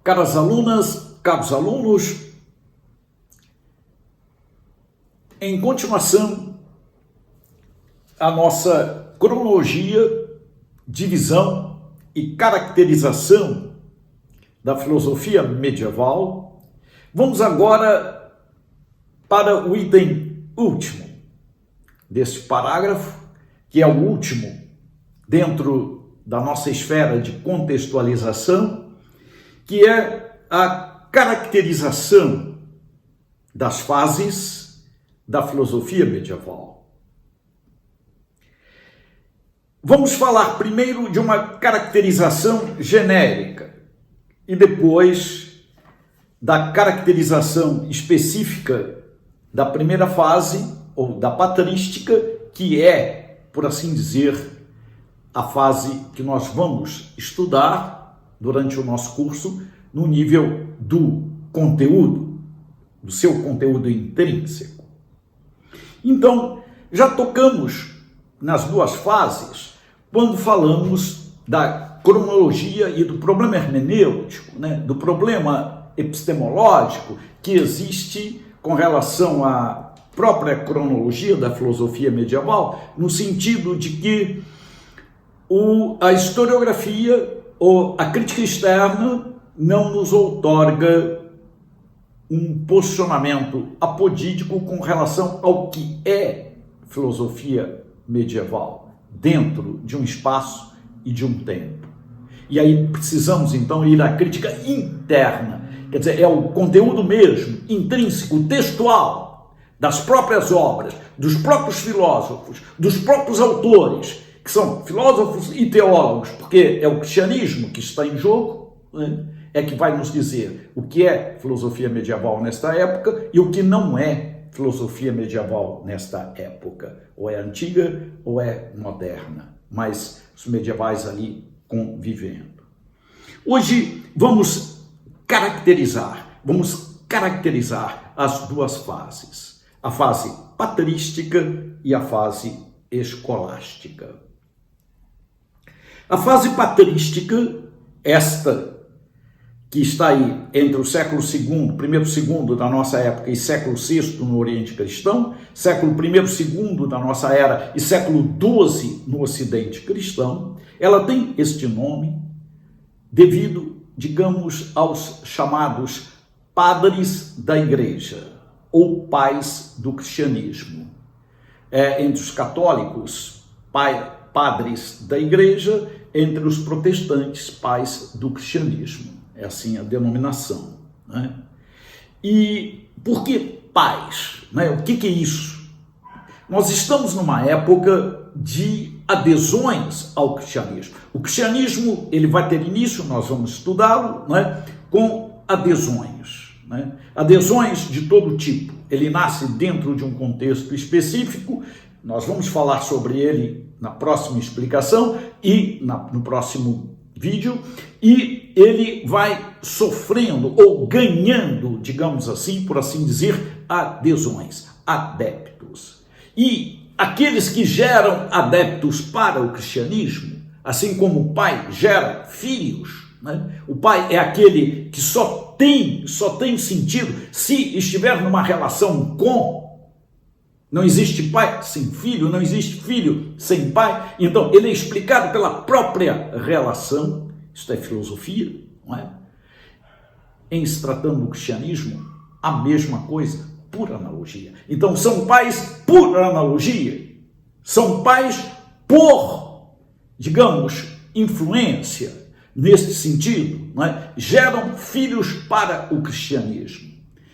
Caras alunas, caros alunos, em continuação a nossa cronologia, divisão e caracterização da filosofia medieval, vamos agora para o item último deste parágrafo, que é o último dentro da nossa esfera de contextualização, que é a caracterização das fases da filosofia medieval. Vamos falar primeiro de uma caracterização genérica e depois da caracterização específica da primeira fase, ou da patrística, que é, por assim dizer, a fase que nós vamos estudar durante o nosso curso no nível do conteúdo, do seu conteúdo intrínseco. Então, já tocamos nas duas fases quando falamos da cronologia e do problema hermenêutico, do problema epistemológico que existe com relação à própria cronologia da filosofia medieval, no sentido de que a historiografia ou a crítica externa não nos outorga um posicionamento apodítico com relação ao que é filosofia medieval, dentro de um espaço e de um tempo. E aí precisamos, então, ir à crítica interna, quer dizer, é o conteúdo mesmo, intrínseco, textual, das próprias obras, dos próprios filósofos, dos próprios autores, que são filósofos e teólogos, porque é o cristianismo que está em jogo, é que vai nos dizer o que é filosofia medieval nesta época e o que não é filosofia medieval nesta época. Ou é antiga ou é moderna, mas os medievais ali convivendo. Hoje vamos caracterizar as duas fases, a fase patrística e a fase escolástica. A fase patrística, esta que está aí entre o século II, primeiro e segundo da nossa época e século VI no Oriente Cristão, século I e II da nossa era e século XII no Ocidente Cristão, ela tem este nome devido, digamos, aos chamados padres da Igreja ou pais do cristianismo. Entre os católicos, padres da Igreja, entre os protestantes, pais do cristianismo. É assim a denominação. E por que pais? O que é isso? Nós estamos numa época de adesões ao cristianismo. O cristianismo ele vai ter início, nós vamos estudá-lo, com adesões. Adesões de todo tipo. Ele nasce dentro de um contexto específico. Nós vamos falar sobre ele na próxima explicação e no próximo vídeo, e ele vai sofrendo ou ganhando, digamos assim, por assim dizer, adesões, adeptos. E aqueles que geram adeptos para o cristianismo, assim como o pai gera filhos, o pai é aquele que só tem sentido se estiver numa relação com. Não existe pai sem filho, não existe filho sem pai. Então, ele é explicado pela própria relação. Isso é filosofia, não é? Em se tratando do cristianismo, a mesma coisa, por analogia. Então, são pais por analogia. São pais por, digamos, influência, nesse sentido, não é? Geram filhos para o cristianismo.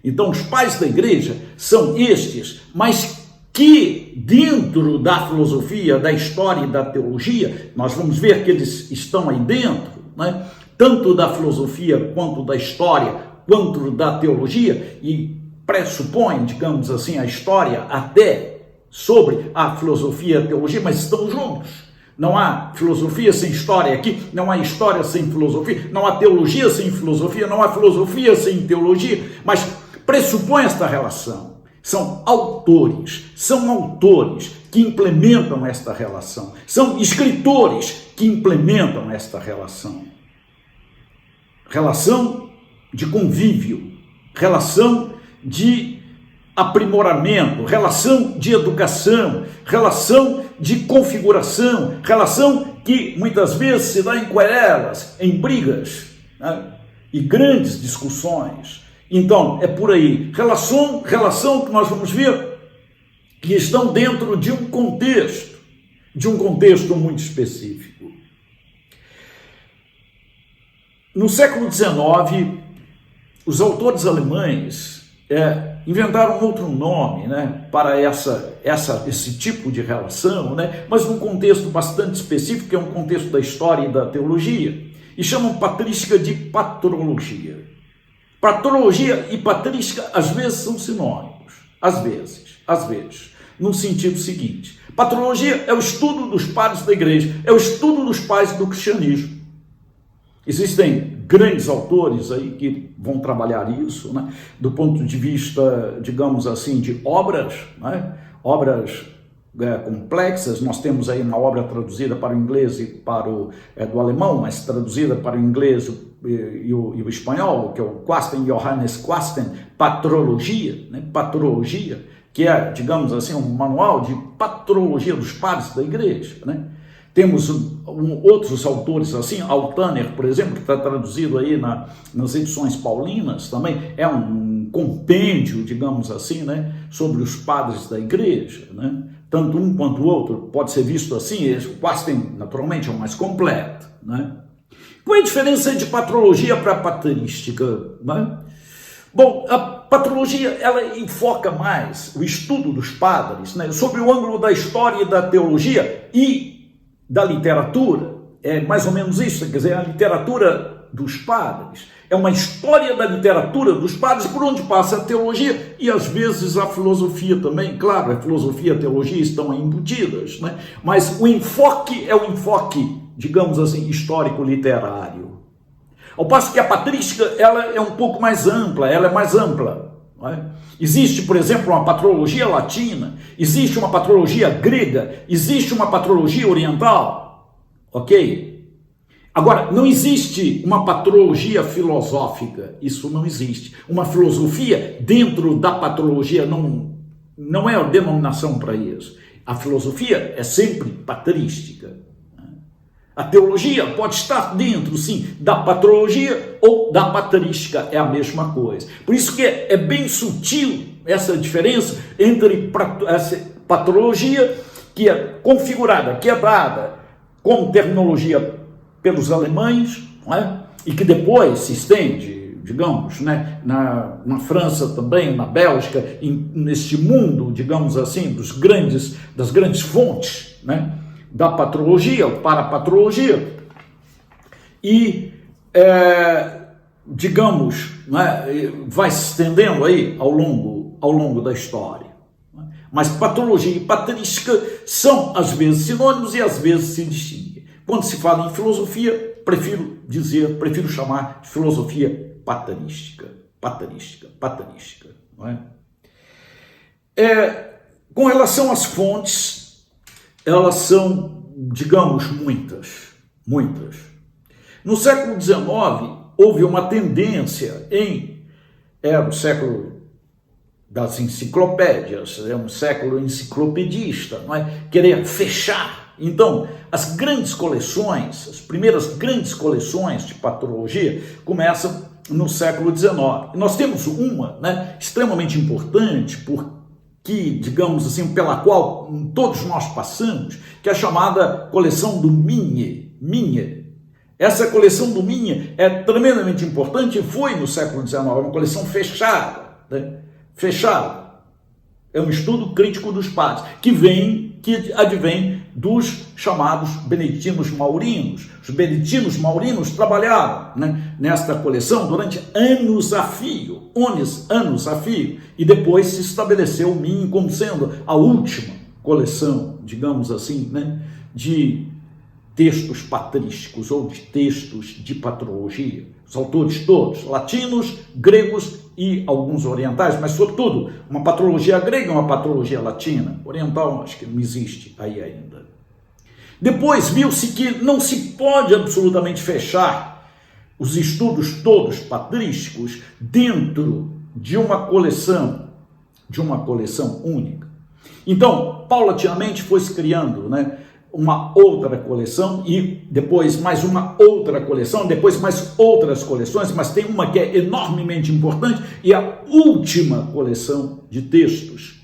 Então, os pais da igreja são estes, mas que dentro da filosofia, da história e da teologia, nós vamos ver que eles estão aí dentro, tanto da filosofia quanto da história, quanto da teologia, e pressupõe, digamos assim, a história até sobre a filosofia e a teologia, mas estão juntos. Não há filosofia sem história aqui, não há história sem filosofia, não há teologia sem filosofia, não há filosofia sem teologia, mas pressupõe esta relação. São autores que implementam esta relação, são escritores que implementam esta relação. Relação de convívio, relação de aprimoramento, relação de educação, relação de configuração, relação que muitas vezes se dá em querelas, em brigas, né? E grandes discussões. Então, é por aí. Relação que nós vamos ver que estão dentro de um contexto muito específico. No século XIX, os autores alemães inventaram outro nome, né, para esse tipo de relação, né, mas num contexto bastante específico, que é um contexto da história e da teologia, e chamam patrística de patrologia. Patrologia e patrística às vezes são sinônimos, às vezes, no sentido seguinte: patrologia é o estudo dos padres da igreja, é o estudo dos pais do cristianismo. Existem grandes autores aí que vão trabalhar isso, né, do ponto de vista, digamos assim, de obras, né, obras complexas. Nós temos aí uma obra traduzida para o inglês e para do alemão, mas traduzida para o inglês e o espanhol, que é o Quasten, Johannes Quasten, Patrologia, né, Patrologia, que é, digamos assim, um manual de patrologia dos padres da igreja, né. Temos outros autores assim, Altaner, por exemplo, que está traduzido aí nas edições paulinas, também é um compêndio, digamos assim, né, sobre os padres da igreja, né? Tanto um quanto o outro pode ser visto assim. O Quasten, naturalmente, é o mais completo, né? Qual é a diferença de patrologia para patrística, né? Bom, a patrologia, ela enfoca mais o estudo dos padres, né, sob o ângulo da história e da teologia e da literatura. É mais ou menos isso, quer dizer, a literatura dos padres é uma história da literatura dos padres, por onde passa a teologia e às vezes a filosofia também. Claro, a filosofia e a teologia estão aí embutidas, né? Mas o enfoque é o enfoque, digamos assim, histórico-literário. Ao passo que a patrística, ela é um pouco mais ampla, ela é mais ampla, não é? Existe, por exemplo, uma patrologia latina, existe uma patrologia grega, existe uma patrologia oriental, ok? Agora, não existe uma patrologia filosófica, isso não existe. Uma filosofia dentro da patrologia não é a denominação para isso. A filosofia é sempre patrística. A teologia pode estar dentro, sim, da patrologia ou da patrística, é a mesma coisa. Por isso que é bem sutil essa diferença entre essa patrologia, que é configurada, que é dada como terminologia pelos alemães, não é? E que depois se estende, digamos, né, na França também, na Bélgica, neste mundo, digamos assim, das grandes fontes, né, da patrologia, para a patrologia, e, digamos, né, vai se estendendo aí ao longo da história. Mas patrologia e patrística são, às vezes, sinônimos e às vezes se distinguem. Quando se fala em filosofia, prefiro chamar de filosofia patrística, não é? Com relação às fontes, elas são, digamos, muitas. No século XIX, houve uma tendência o século das enciclopédias, é um século enciclopedista, não é? Querer fechar. Então, as primeiras grandes coleções de patrologia começam no século XIX. E nós temos uma, né, extremamente importante, digamos assim, pela qual todos nós passamos, que é a chamada coleção do Minne. Essa coleção do Minne é tremendamente importante e foi no século XIX, uma coleção fechada, né? Fechada. É um estudo crítico dos padres, que advém dos chamados beneditinos maurinos. Os beneditinos maurinos trabalharam, né, nesta coleção durante anos a fio, e depois se estabeleceu o Minne como sendo a última coleção, digamos assim, né, de textos patrísticos ou de textos de patrologia. Os autores todos, latinos, gregos e alguns orientais, mas sobretudo uma patrologia grega e uma patrologia latina. Oriental acho que não existe aí ainda. Depois viu-se que não se pode absolutamente fechar os estudos todos patrísticos dentro de uma coleção única. Então, paulatinamente foi se criando, né, uma outra coleção e depois mais uma outra coleção, depois mais outras coleções, mas tem uma que é enormemente importante e a última coleção de textos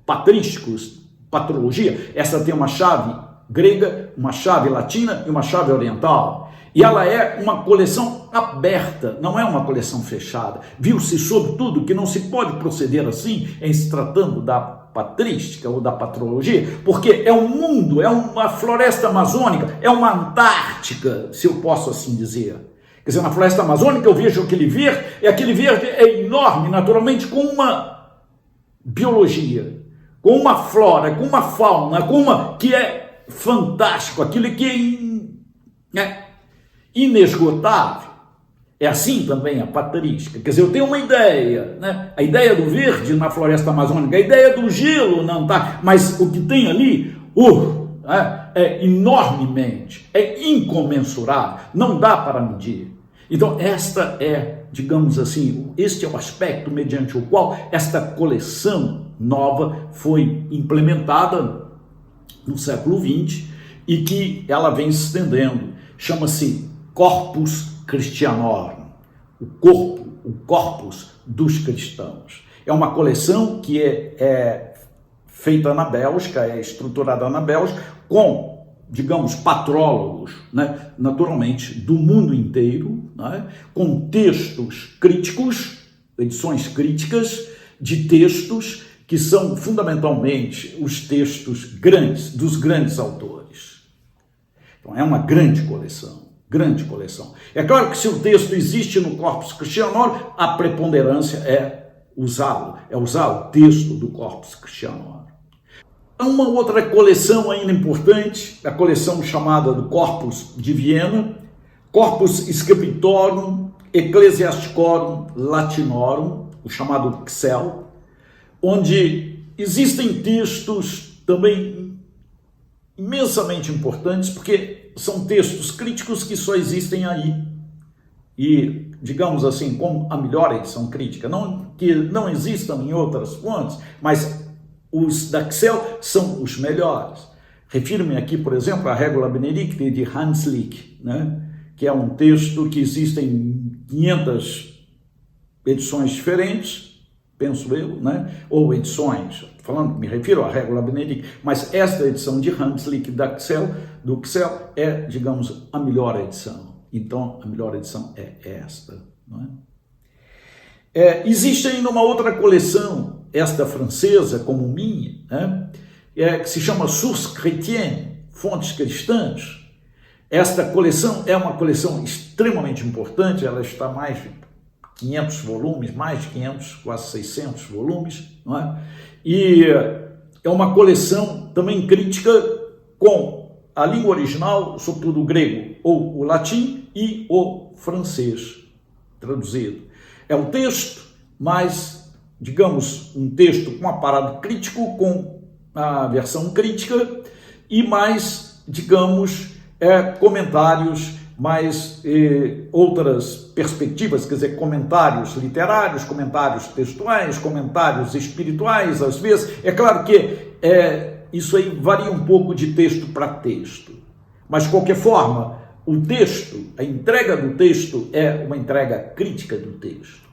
patrísticos, patrologia. Essa tem uma chave grega, uma chave latina e uma chave oriental. E ela é uma coleção aberta, não é uma coleção fechada. Viu-se, sobretudo, que não se pode proceder assim em se tratando da patrística ou da patrologia, porque é um mundo, é uma floresta amazônica, é uma Antártica, se eu posso assim dizer. Quer dizer, na floresta amazônica eu vejo aquele verde, e aquele verde é enorme, naturalmente, com uma biologia, com uma flora, com uma fauna, com uma que é fantástico, aquilo que é inesgotável. É assim também a patrística. Quer dizer, eu tenho uma ideia, né? A ideia do verde na floresta amazônica, a ideia do gelo na Antártica, mas o que tem ali, é enormemente, é incomensurável, não dá para medir. Então, esta é, digamos assim, este é o aspecto mediante o qual esta coleção nova foi implementada no século XX e que ela vem se estendendo. Chama-se Corpus Christianorum, o corpus dos cristãos. É uma coleção que é feita na Bélgica, é estruturada na Bélgica, com, digamos, patrólogos, né, naturalmente, do mundo inteiro, né, com textos críticos, edições críticas de textos que são fundamentalmente os textos grandes, dos grandes autores. Então é uma grande coleção. É claro que se o texto existe no Corpus Christianorum, a preponderância é usá-lo, é usar o texto do Corpus Christianorum. Há uma outra coleção ainda importante, a coleção chamada do Corpus de Viena, Corpus Scriptorum Ecclesiasticorum Latinorum, o chamado XEL, onde existem textos também imensamente importantes, porque são textos críticos que só existem aí. E, digamos assim, como a melhor edição crítica, não que não existam em outras fontes, mas os da XEL são os melhores. Refiro-me aqui, por exemplo, à Regula Benedicti de Hanslick, né? Que é um texto que existem 500 edições diferentes, penso eu, né? Ou edições, me refiro à Regula Benedicti, mas esta edição de Hanslick do XEL é, digamos, a melhor edição. Então, a melhor edição é esta. Não é? Existe ainda uma outra coleção, esta francesa, como minha, né? Que se chama Sources Chrétiennes, Fontes Cristãs. Esta coleção é uma coleção extremamente importante, ela está mais de 500 volumes, mais de 500, quase 600 volumes, não é? E é uma coleção também crítica com a língua original, sobretudo o grego ou o latim e o francês traduzido. É um texto, mas, digamos, um texto com aparato crítico, com a versão crítica e mais, digamos, comentários, mais outras perspectivas, quer dizer, comentários literários, comentários textuais, comentários espirituais, às vezes. É claro que isso aí varia um pouco de texto para texto, mas, de qualquer forma, o texto, a entrega do texto é uma entrega crítica do texto.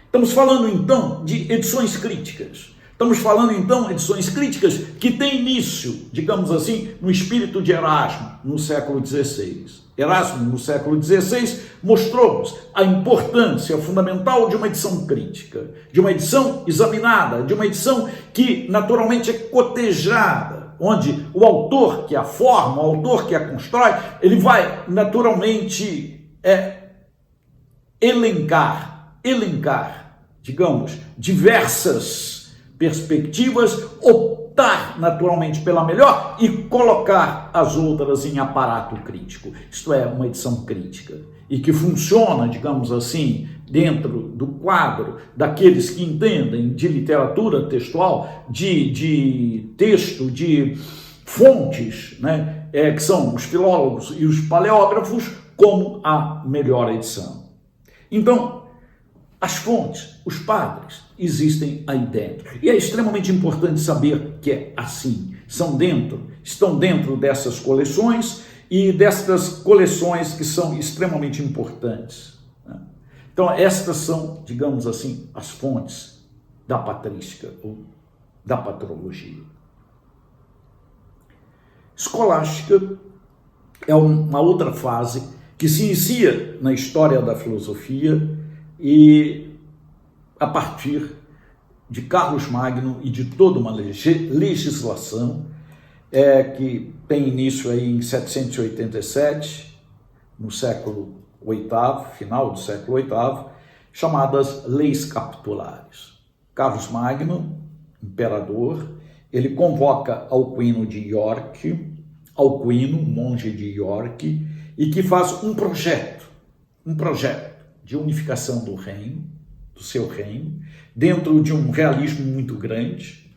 Estamos falando, então, de edições críticas. Estamos falando, então, de edições críticas que têm início, digamos assim, no espírito de Erasmo, no século XVI. Erasmo, no século XVI, mostrou-nos a importância fundamental de uma edição crítica, de uma edição examinada, de uma edição que, naturalmente, é cotejada, onde o autor que a forma, o autor que a constrói, ele vai, naturalmente, elencar, digamos, diversas perspectivas, optar naturalmente pela melhor e colocar as outras em aparato crítico. Isto é, uma edição crítica e que funciona, digamos assim, dentro do quadro daqueles que entendem de literatura textual, de texto, de fontes, né, que são os filólogos e os paleógrafos, como a melhor edição. Então, as fontes, os padres, existem aí dentro. E é extremamente importante saber que é assim. Estão dentro dessas coleções e destas coleções que são extremamente importantes. Então, estas são, digamos assim, as fontes da patrística ou da patrologia. Escolástica é uma outra fase que se inicia na história da filosofia e a partir de Carlos Magno e de toda uma legislação que tem início aí em 787, no século VIII, final do século VIII, chamadas leis capitulares. Carlos Magno, imperador, ele convoca Alcuino de York, Alcuino, monge de York, e que faz um projeto de unificação do reino, do seu reino, dentro de um realismo muito grande,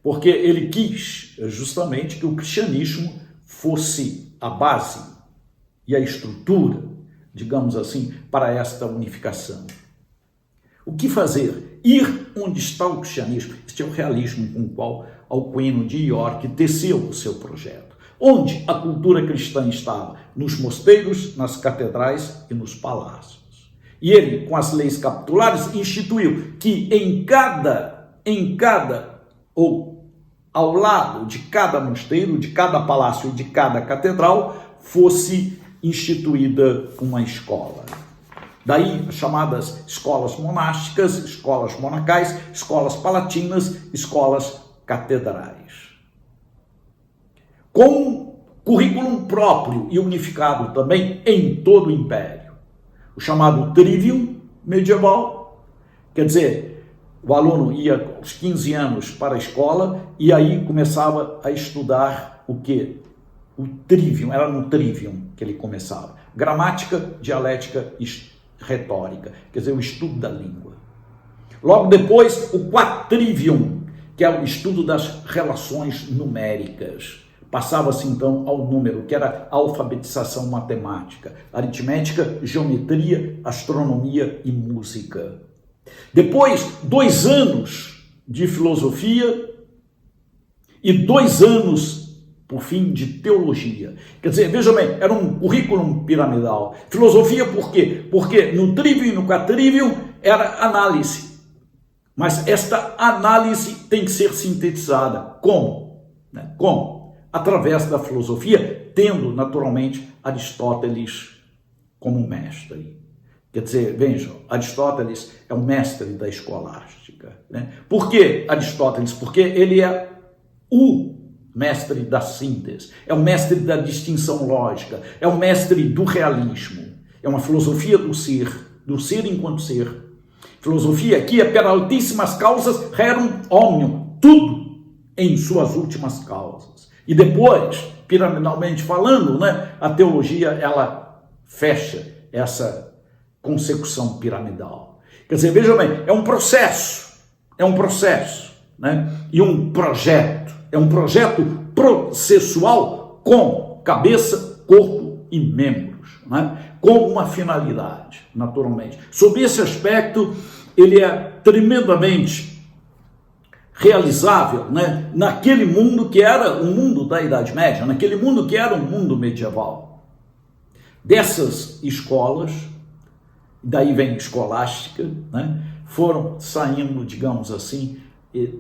porque ele quis justamente que o cristianismo fosse a base e a estrutura, digamos assim, para esta unificação. O que fazer? Ir onde está o cristianismo. Este é o realismo com o qual Alcuino de York teceu o seu projeto. Onde a cultura cristã estava? Nos mosteiros, nas catedrais e nos palácios. E ele, com as leis capitulares, instituiu que ou ao lado de cada mosteiro, de cada palácio e de cada catedral, fosse instituída uma escola. Daí as chamadas escolas monásticas, escolas monacais, escolas palatinas, escolas catedrais. Com um currículo próprio e unificado também em todo o Império. O chamado trivium medieval, quer dizer, o aluno ia aos 15 anos para a escola e aí começava a estudar o quê? O trivium, era no trivium que ele começava. Gramática, dialética e retórica, quer dizer, o estudo da língua. Logo depois, o quatrivium, que é o estudo das relações numéricas. Passava-se então ao número, que era a alfabetização matemática, aritmética, geometria, astronomia e música. Depois, 2 anos de filosofia e 2 anos, por fim, de teologia. Quer dizer, veja bem, era um currículo piramidal. Filosofia por quê? Porque no trivium e no quatrivium era análise. Mas esta análise tem que ser sintetizada. Como? Como? Através da filosofia, tendo naturalmente Aristóteles como mestre. Quer dizer, vejam, Aristóteles é o mestre da escolástica. Por que Aristóteles? Porque ele é o mestre da síntese, é o mestre da distinção lógica, é o mestre do realismo, é uma filosofia do ser enquanto ser. Filosofia aqui é per altíssimas causas rerum omnium, tudo em suas últimas causas. E depois, piramidalmente falando, a teologia, ela fecha essa consecução piramidal. Quer dizer, veja bem, é um processo, e um projeto, é um projeto processual com cabeça, corpo e membros, com uma finalidade, naturalmente. Sob esse aspecto, ele é tremendamente realizável, naquele mundo que era o mundo da Idade Média, naquele mundo que era o mundo medieval. Dessas escolas, daí vem escolástica, foram saindo, digamos assim,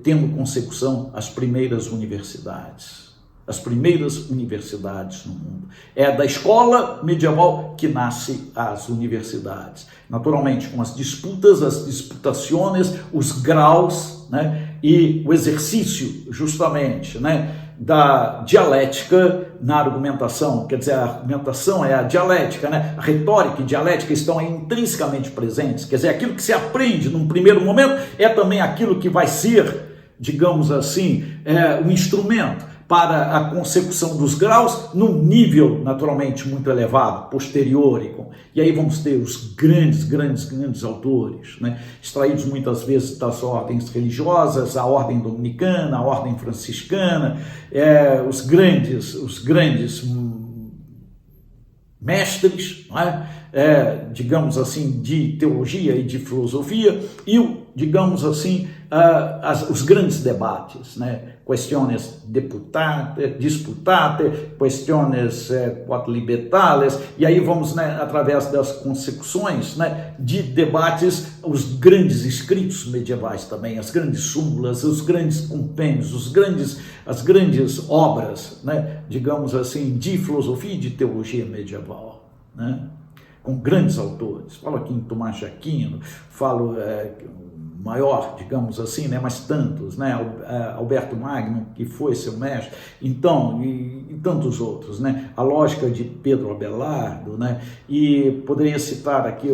tendo consecução as primeiras universidades no mundo. É da escola medieval que nascem as universidades. Naturalmente, com as disputas, as disputações, os graus, e o exercício, justamente, da dialética na argumentação. Quer dizer, a argumentação é a dialética, a retórica e dialética estão intrinsecamente presentes. Quer dizer, aquilo que se aprende num primeiro momento é também aquilo que vai ser, digamos assim, um instrumento para a consecução dos graus num nível naturalmente muito elevado, posterior. E aí vamos ter os grandes autores, extraídos muitas vezes das ordens religiosas, a ordem dominicana, a ordem franciscana, os grandes mestres, não é? Digamos assim, de teologia e de filosofia, e, digamos assim, os grandes debates, né? Questões disputate, questões quodlibetales, e aí vamos, né, através das consecuções, né, de debates, os grandes escritos medievais também, as grandes súmulas, os grandes compêndios, as grandes obras, né, digamos assim, de filosofia e de teologia medieval, né, com grandes autores. Falo aqui em Tomás de Aquino, falo maior, digamos assim, né, mas tantos, né, Alberto Magno, que foi seu mestre, então, e tantos outros, né, a lógica de Pedro Abelardo, né, e poderia citar aqui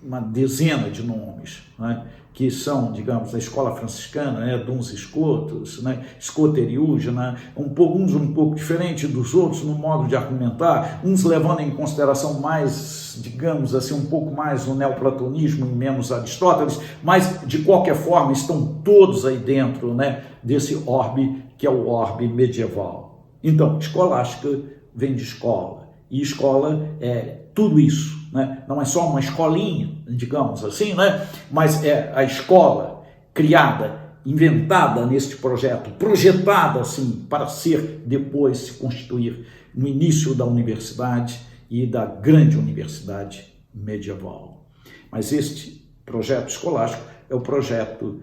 uma dezena de nomes, né, que são, digamos, da escola franciscana, né, Duns Scotus, né, Scoteriuja, né, uns um pouco diferentes dos outros no modo de argumentar, uns levando em consideração mais, digamos assim, um pouco mais o neoplatonismo e menos Aristóteles, mas de qualquer forma estão todos aí dentro, né, desse orbe que é o orbe medieval. Então, escolástica vem de escola, e escola é tudo isso. Né? Não é só uma escolinha, digamos assim, né? Mas é a escola criada, inventada neste projeto, projetada assim para ser depois se constituir no início da universidade e da grande universidade medieval. Mas este projeto escolástico é o projeto,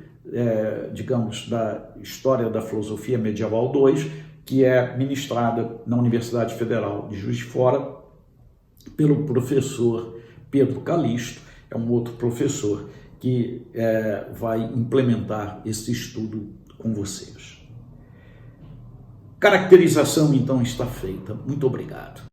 digamos, da História da Filosofia Medieval 2, que é ministrada na Universidade Federal de Juiz de Fora pelo professor Pedro Calixto, é um outro professor que vai implementar esse estudo com vocês. Caracterização, então, está feita. Muito obrigado.